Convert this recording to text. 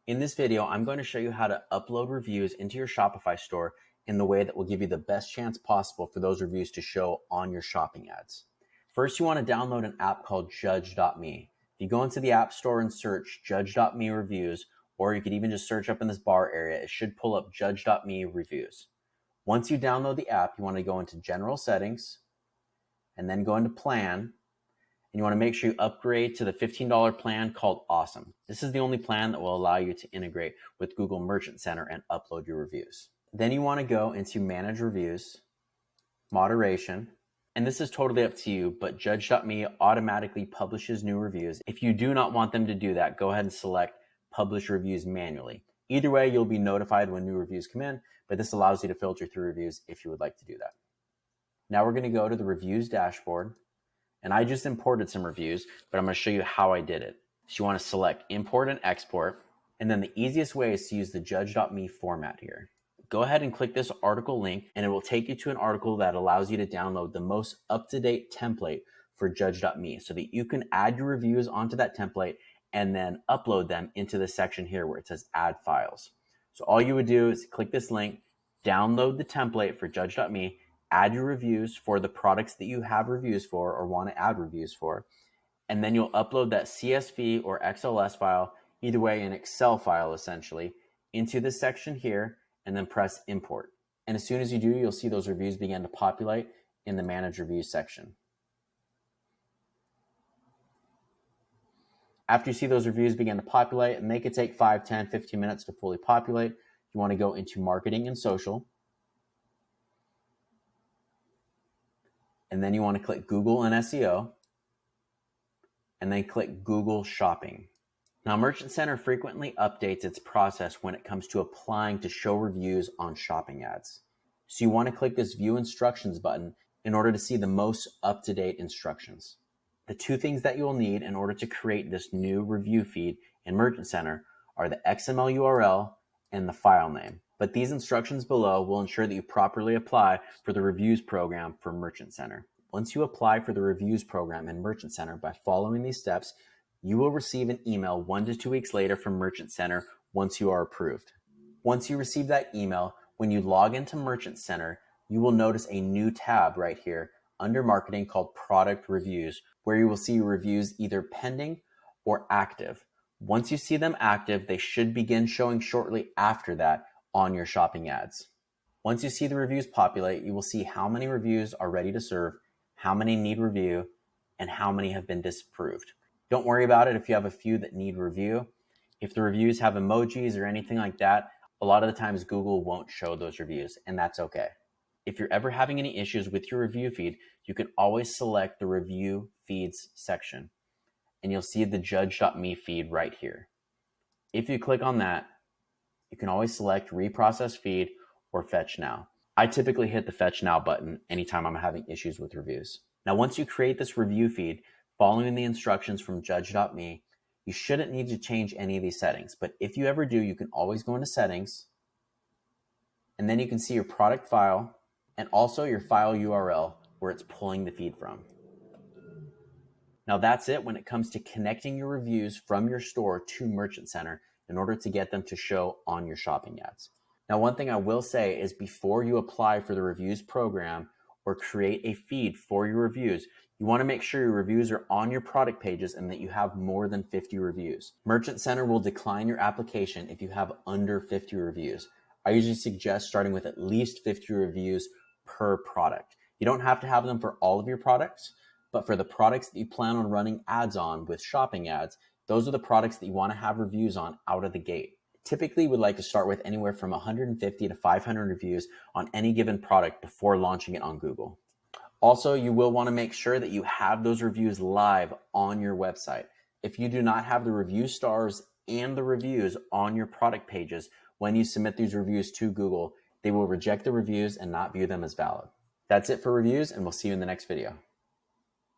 In this video, I'm going to show you how to upload reviews into your Shopify store in the way that will give you the best chance possible for those reviews to show on your shopping ads. First, you want to download an app called Judge.me. If you go into the App Store and search Judge.me reviews, or you could even just search up in this bar area, it should pull up Judge.me reviews. Once you download the app, you want to go into General Settings and then go into Plan. And you want to make sure you upgrade to the $15 plan called Awesome. This is the only plan that will allow you to integrate with Google Merchant Center and upload your reviews. Then you want to go into Manage Reviews, Moderation, and this is totally up to you, but Judge.me automatically publishes new reviews. If you do not want them to do that, go ahead and select Publish Reviews manually. Either way, you'll be notified when new reviews come in, but this allows you to filter through reviews if you would like to do that. Now we're going to go to the Reviews dashboard. And I just imported some reviews, but I'm going to show you how I did it. So you want to select Import and Export. And then the easiest way is to use the Judge.me format here. Go ahead and click this article link, and it will take you to an article that allows you to download the most up-to-date template for Judge.me so that you can add your reviews onto that template and then upload them into the section here where it says Add Files. So all you would do is click this link, download the template for Judge.me, add your reviews for the products that you have reviews for or want to add reviews for, and then you'll upload that CSV or XLS file, either way an Excel file essentially, into this section here and then press Import. And as soon as you do, you'll see those reviews begin to populate in the Manage Reviews section. After you see those reviews begin to populate, and they could take 5, 10, 15 minutes to fully populate, you want to go into Marketing and Social. And then you want to click Google and SEO, and then click Google Shopping. Now, Merchant Center frequently updates its process when it comes to applying to show reviews on shopping ads. So you want to click this View Instructions button in order to see the most up-to-date instructions. The two things that you will need in order to create this new review feed in Merchant Center are the XML URL and the file name. But these instructions below will ensure that you properly apply for the reviews program for Merchant Center. Once you apply for the reviews program in Merchant Center by following these steps, you will receive an email 1 to 2 weeks later from Merchant Center once you are approved. Once you receive that email, when you log into Merchant Center, you will notice a new tab right here under Marketing called Product Reviews, where you will see reviews either pending or active. Once you see them active, they should begin showing shortly after that on your shopping ads. Once you see the reviews populate, you will see how many reviews are ready to serve, how many need review, and how many have been disapproved. Don't worry about it if you have a few that need review. If the reviews have emojis or anything like that, a lot of the times Google won't show those reviews, and that's okay. If you're ever having any issues with your review feed, you can always select the Review Feeds section, and you'll see the Judge.me feed right here. If you click on that, you can always select Reprocess Feed or Fetch Now. I typically hit the Fetch Now button anytime I'm having issues with reviews. Now, once you create this review feed, following the instructions from Judge.me, you shouldn't need to change any of these settings. But if you ever do, you can always go into Settings, and then you can see your product file and also your file URL where it's pulling the feed from. Now that's it when it comes to connecting your reviews from your store to Merchant Center in order to get them to show on your shopping ads. Now, one thing I will say is before you apply for the reviews program or create a feed for your reviews, you want to make sure your reviews are on your product pages and that you have more than 50 reviews. Merchant Center will decline your application if you have under 50 reviews. I usually suggest starting with at least 50 reviews per product. You don't have to have them for all of your products, but for the products that you plan on running ads on with shopping ads, those are the products that you want to have reviews on out of the gate. Typically, we'd like to start with anywhere from 150 to 500 reviews on any given product before launching it on Google. Also, you will want to make sure that you have those reviews live on your website. If you do not have the review stars and the reviews on your product pages, when you submit these reviews to Google, they will reject the reviews and not view them as valid. That's it for reviews, and we'll see you in the next video.